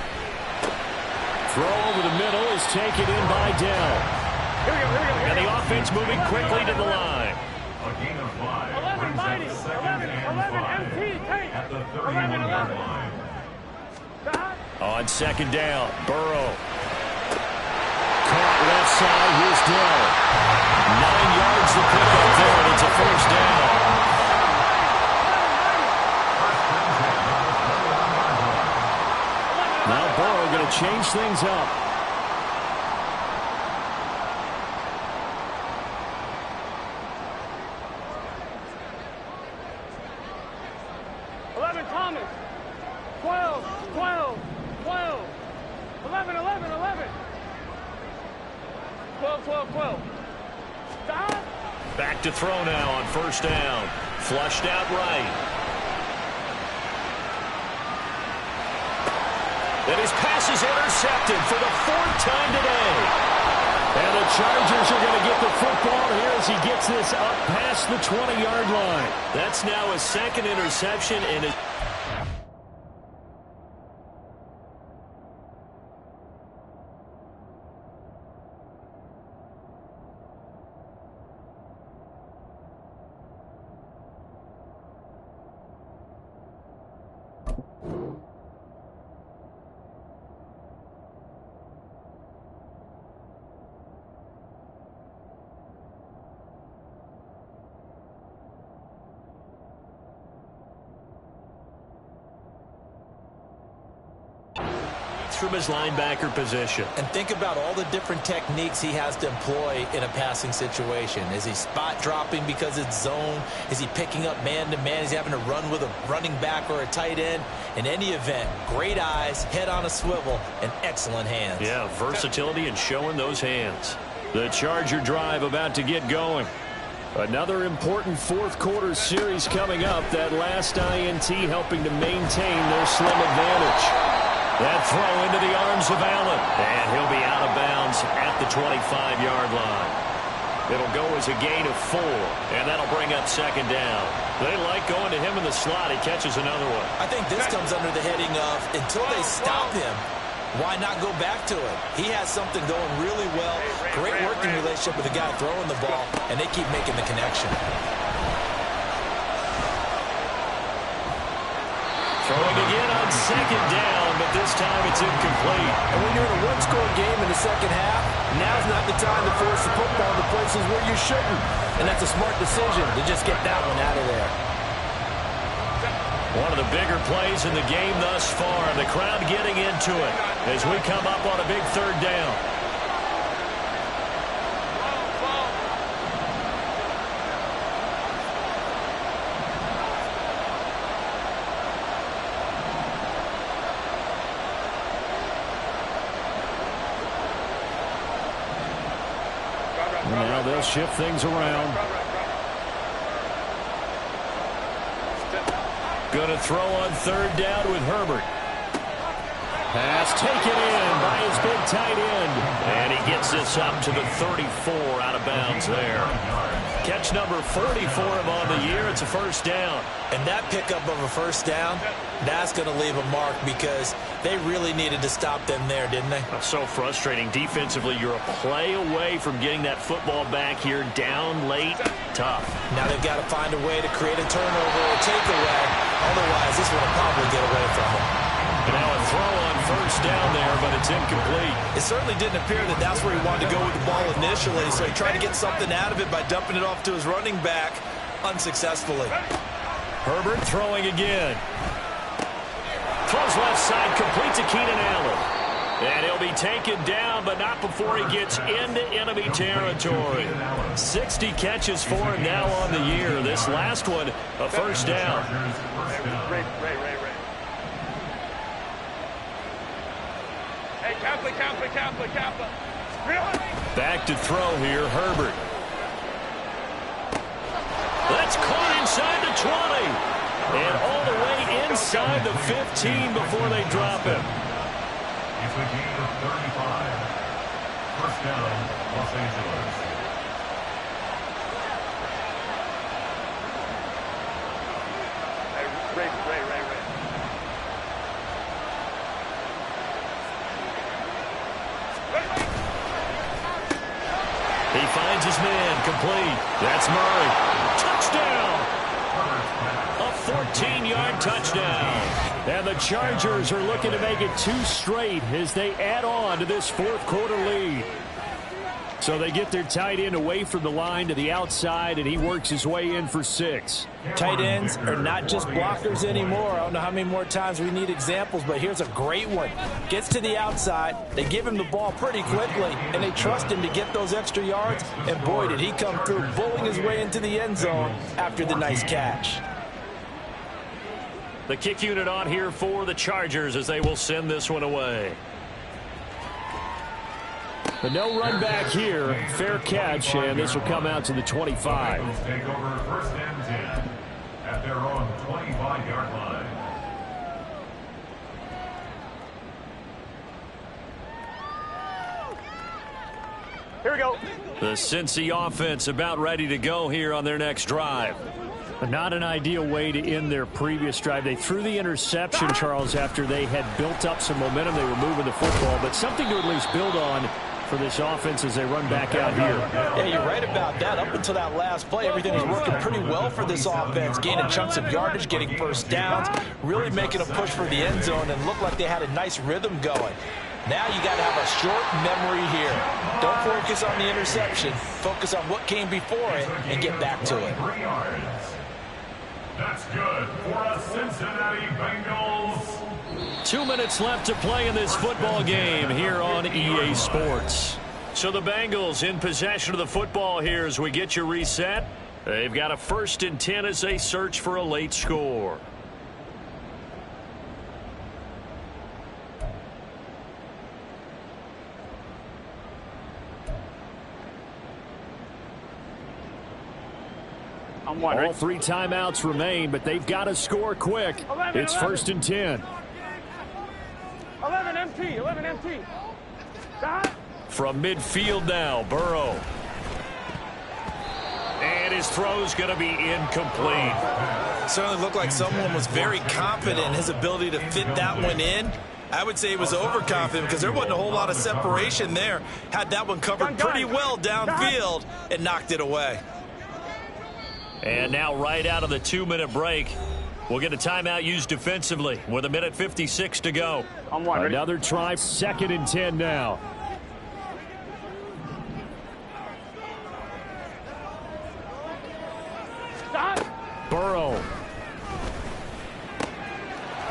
Throw over the middle is taken in by Dell. Here we go, here we go. And the offense moving quickly to the line. A gain of 5. 11 mighty, 11, 11 empty, take. At the 11, 31-yard 11. line. On 2nd down, Burrow. Caught left side, here's Dell. 9 yards to pick up there, and it's a first down. Now Burrow going to change things up. Thomas. 12, 12, 12. 11, 11, 11. 12, 12, 12. Stop. Back to throw now on 1st down. Flushed out right. And his pass is intercepted for the 4th time today. And the Chargers are going to get the football here as he gets this up past the 20-yard line. That's now his 2nd interception in his... from his linebacker position. And think about all the different techniques he has to employ in a passing situation. Is he spot dropping because it's zone? Is he picking up man-to-man? Is he having to run with a running back or a tight end? In any event, great eyes, head on a swivel, and excellent hands. Yeah, versatility and showing those hands. The Charger drive about to get going. Another important 4th quarter series coming up. That last INT helping to maintain their slim advantage. That throw into the arms of Allen. And he'll be out of bounds at the 25-yard line. It'll go as a gain of 4, and that'll bring up 2nd down. They like going to him in the slot. He catches another one. I think this comes under the heading of, until they stop him, why not go back to it? He has something going really well. Great working relationship with the guy throwing the ball, and they keep making the connection. Throwing again on 2nd down, but this time it's incomplete. And when you're in a one-score game in the second half, now's not the time to force the football to places where you shouldn't. And that's a smart decision to just get that one out of there. One of the bigger plays in the game thus far. The crowd getting into it as we come up on a big 3rd down. Now they'll shift things around. Going to throw on 3rd down with Herbert. Pass taken in by his big tight end. And he gets this up to the 34 out of bounds there. Catch number 40 for him on the year. It's a 1st down. And that pickup of a 1st down, that's going to leave a mark because they really needed to stop them there, didn't they? So frustrating. Defensively, you're a play away from getting that football back here down late. Tough. Now they've got to find a way to create a turnover or takeaway. Otherwise, this one will probably get away from them. throw on first down there, but it's incomplete. It certainly didn't appear that that's where he wanted to go with the ball initially, so he tried to get something out of it by dumping it off to his running back unsuccessfully. Herbert throwing again. Throws left side, complete to Keenan Allen. And he'll be taken down, but not before he gets into enemy territory. 60 catches for him now on the year. This last one, a first down. Ray. Hey, Kaplan. Really? Back to throw here, Herbert. That's caught inside the 20. And all the way inside the 15 before they drop him. It's a gain of 35. First down, Los Angeles. Hey, Ray. He finds his man, complete. That's Murray. Touchdown! A 14-yard touchdown. And the Chargers are looking to make it 2 straight as they add on to this fourth-quarter lead. So they get their tight end away from the line to the outside, and he works his way in for 6. Tight ends are not just blockers anymore. I don't know how many more times we need examples, but here's a great one. Gets to the outside, they give him the ball pretty quickly, and they trust him to get those extra yards, and boy, did he come through, bowling his way into the end zone after the nice catch. The kick unit on here for the Chargers as they will send this one away. But no run back here. Fair catch, and this will come out to the 25. Bengals take over first and 10 at their own 25-yard line. Here we go. The Cincy offense about ready to go here on their next drive. But not an ideal way to end their previous drive. They threw the interception, Charles, after they had built up some momentum. They were moving the football, but something to at least build on for this offense as they run back out here. Yeah, you're right about that. Up until that last play, everything was working pretty well for this offense, gaining chunks of yardage, getting first downs, really making a push for the end zone, and looked like they had a nice rhythm going. Now you got to have a short memory here. Don't focus on the interception. Focus on what came before it and get back to it. 3 yards. That's good for a Cincinnati Bengals. 2 minutes left to play in this football game here on EA Sports. So the Bengals in possession of the football here as we get you reset. They've got a 1st and 10 as they search for a late score. All 3 timeouts remain, but they've got to score quick. It's 1st and 10. 11 MT. From midfield now, Burrow. And his throw's going to be incomplete. Certainly looked like someone was very confident in his ability to fit that one in. I would say he was overconfident because there wasn't a whole lot of separation there. Had that one covered pretty well downfield and knocked it away. And now right out of the 2-minute break, we'll get a timeout used defensively with 1:56 to go. Another try, 2nd and 10 now. Burrow.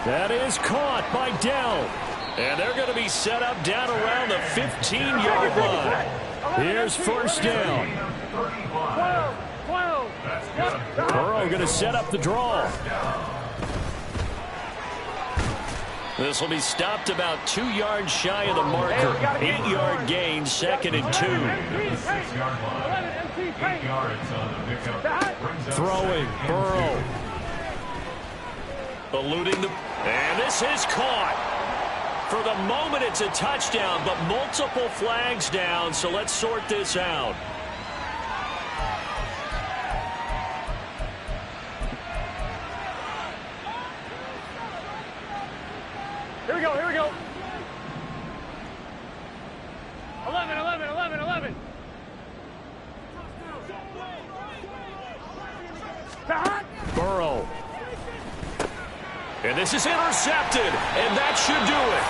That is caught by Dell. And they're going to be set up down around the 15-yard line. Here's 1st down. 12. Burrow going to set up the draw. This will be stopped about 2 yards shy of the marker. 8-yard gain, 2nd and 2. 6-yard line. 8 yards on the pickup. Throwing, Burrow. Eluding the... And this is caught. For the moment, it's a touchdown, but multiple flags down, so let's sort this out. Here we go. 11. Burrow. And this is intercepted, and that should do it.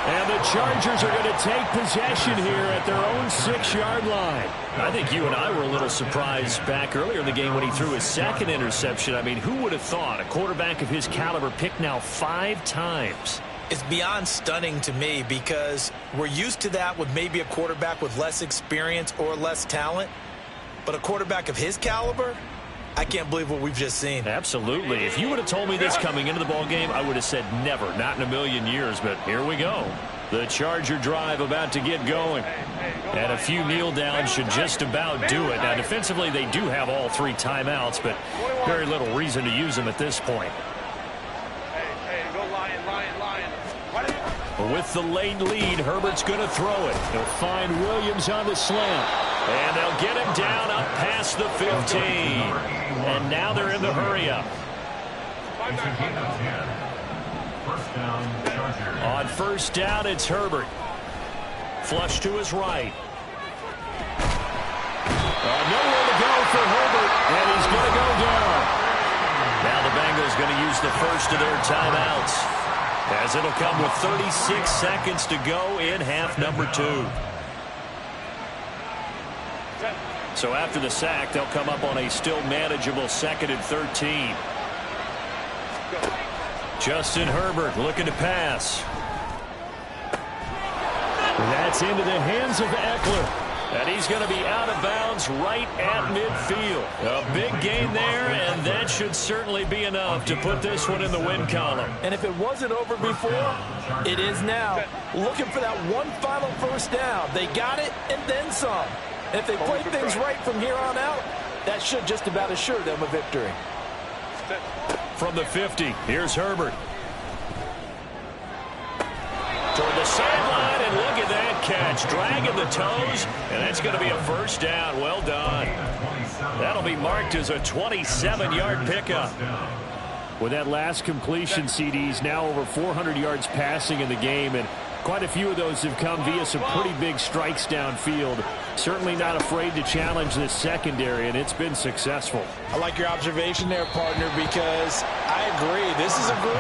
And the Chargers are going to take possession here at their own 6-yard line. I think you and I were a little surprised back earlier in the game when he threw his second interception. I mean, who would have thought a quarterback of his caliber picked now 5 times? It's beyond stunning to me because we're used to that with maybe a quarterback with less experience or less talent. But a quarterback of his caliber, I can't believe what we've just seen. Absolutely. If you would have told me this coming into the ballgame, I would have said never, not in a million years. But here we go. The Charger drive about to get going. And a few kneel downs should just about do it. Now, defensively, they do have all 3 timeouts, but very little reason to use them at this point. With the late lead, Herbert's going to throw it. He'll find Williams on the slant. And they'll get him down up past the 15. And now they're in the hurry-up. On first down, it's Herbert. Flush to his right. Nowhere to go for Herbert, and he's going to go down. Now the Bengals going to use the first of their timeouts, as it'll come with 36 seconds to go in half number 2. So after the sack, they'll come up on a still manageable 2nd and 13. Justin Herbert looking to pass. That's into the hands of Eckler. And he's going to be out of bounds right at midfield. A big gain there, and that should certainly be enough to put this one in the win column. And if it wasn't over before, it is now. Looking for that one final first down. They got it and then some. And if they play things right from here on out, that should just about assure them a victory. From the 50, here's Herbert. Toward the sideline, and look at that catch. Dragging the toes, and that's going to be a first down. Well done. That'll be marked as a 27-yard pickup. With that last completion, CD's now over 400 yards passing in the game, and quite a few of those have come via some pretty big strikes downfield. Certainly not afraid to challenge this secondary, and it's been successful. I like your observation there, partner, because I agree. This is a group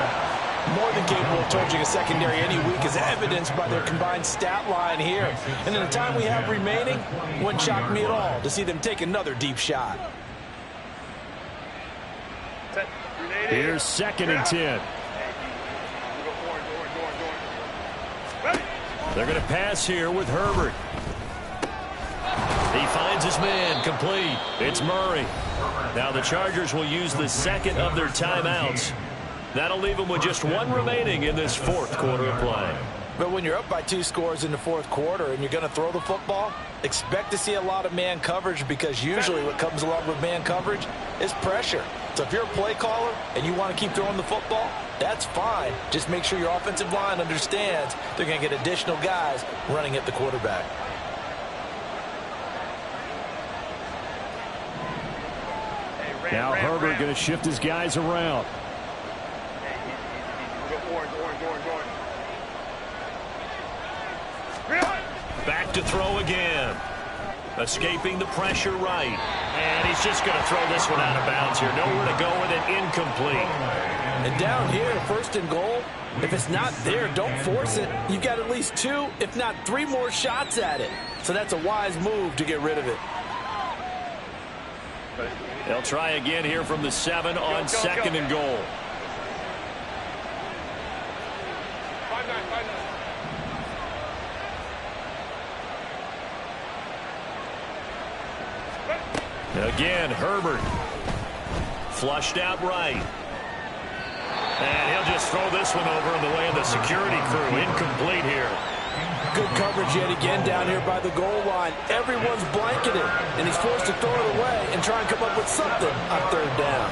more than capable of torching a secondary any week, as evidenced by their combined stat line here. And in the time we have remaining, wouldn't shock me at all to see them take another deep shot. Here's 2nd and 10. They're going to pass here with Herbert. He finds his man, complete. It's Murray. Now the Chargers will use the 2nd of their timeouts. That'll leave them with just 1 remaining in this 4th quarter of play. But when you're up by 2 scores in the 4th quarter and you're going to throw the football, expect to see a lot of man coverage, because usually what comes along with man coverage is pressure. So if you're a play caller and you want to keep throwing the football, that's fine. Just make sure your offensive line understands they're going to get additional guys running at the quarterback. Now Herbert going to shift his guys around. Back to throw again. Escaping the pressure right. And he's just going to throw this one out of bounds here. Nowhere to go with it. Incomplete. And down here, 1st and goal, if it's not there, don't force it. You've got at least 2, if not 3 more shots at it. So that's a wise move to get rid of it. They'll try again here from the 7 on 2nd and goal. Again, Herbert. Flushed out right. And he'll just throw this one over in the way of the security crew. Incomplete here. Good coverage yet again down here by the goal line. Everyone's blanketed, and he's forced to throw it away and try and come up with something on 3rd down.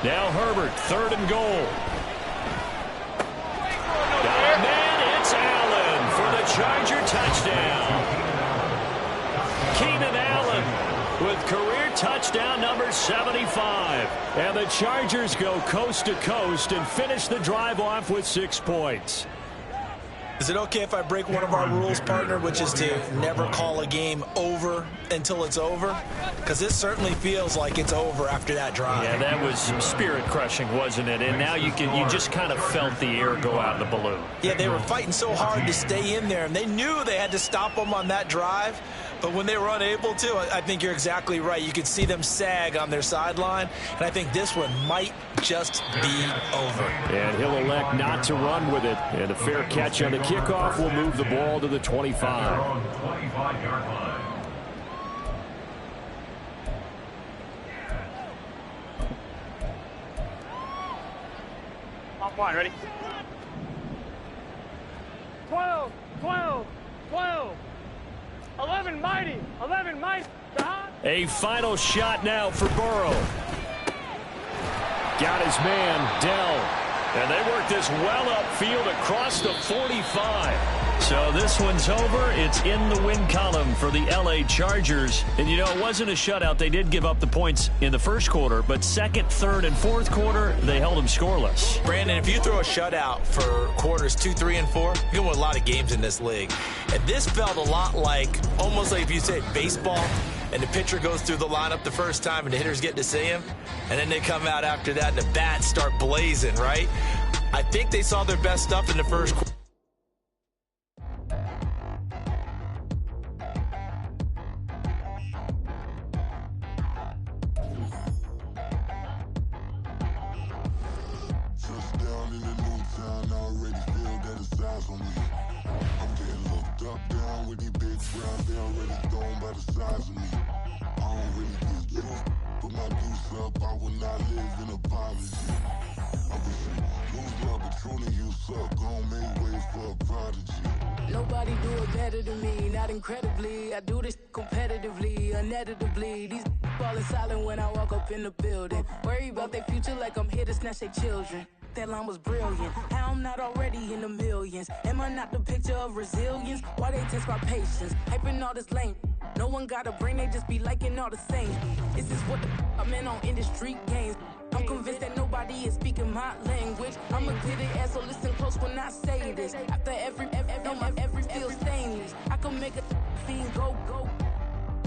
Now Herbert, 3rd and goal. Got a man, it's Allen for the Charger touchdown. Keenan Allen with career touchdown number 75. And the Chargers go coast to coast and finish the drive off with 6 points. Is it okay if I break one of our rules, partner, which is to never call a game over until it's over? Because this certainly feels like it's over after that drive. Yeah, that was spirit-crushing, wasn't it? And now you just kind of felt the air go out of the balloon. Yeah, they were fighting so hard to stay in there, and they knew they had to stop them on that drive. But when they were unable to, I think you're exactly right. You could see them sag on their sideline, and I think this one might just be over. And he'll elect not to run with it. And a fair catch on the kickoff will move the ball to the 25. On the 25-yard line. Off line, ready? 12, 12, 12. 11 mighty, 11 mighty. A final shot now for Burrow. Got his man, Dell. And they work this well upfield across the 45. So this one's over. It's in the win column for the L.A. Chargers. And, you know, it wasn't a shutout. They did give up the points in the first quarter, but second, third, and fourth quarter, they held them scoreless. Brandon, if you throw a shutout for quarters 2, 3, and 4, you can win a lot of games in this league. And this felt a lot like, almost like if you say baseball, and the pitcher goes through the lineup the first time and the hitters get to see him, and then they come out after that and the bats start blazing, right? I think they saw their best stuff in the first quarter. Touchdown in the new town, I already feel that it's eyes on me. I'm getting looked up, down with these big crowds, they already thrown by the size of me. I don't really get juice, put my juice up, I will not live in apology. I wish you lose love, but truly you suck, gon' make way for a prodigy. Nobody do it better than me, not incredibly. I do this competitively, uneditably. These falling silent when I walk up in the building. Worry about their future like I'm here to snatch their children. That line was brilliant. How I'm not already in the millions? Am I not the picture of resilience? Why they test my patience? Hyping all this lame. No one got a brain, they just be liking all the same. This is what the I'm in on industry games. I'm convinced that nobody is speaking my language. I'm a good ass, so listen close when I say this. After every feel stainless. I can make a fiend go.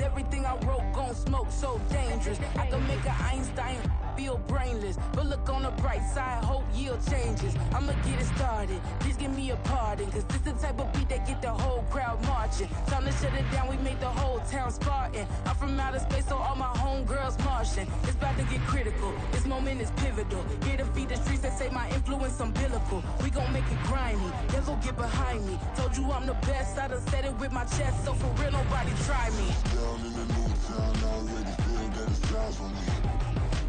Everything I wrote gon' smoke, so dangerous. I can make an Einstein feel brainless, but look on the bright side, hope yield changes. I'ma get it started, please give me a pardon, cause this the type of beat that get the whole crowd marching. Time to shut it down, we made the whole town Spartan. I'm from outer space, so all my homegirls Martian. It's about to get critical, this moment is pivotal. Here to feed the streets that say my influence umbilical. We gon' make it grimy, devil get behind me. Told you I'm the best, I done said it with my chest, so for real nobody try me. Down in the new town, I already feel that it's eyes on me.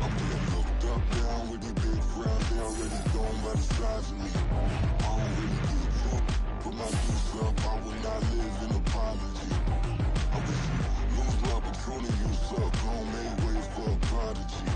I'm getting looked up, down with these big crowds, they already thrown by the size of me. I don't really get juice, put my juice up, I will not live in apology. I wish you lose love, but truly you suck, gon' make way for a prodigy.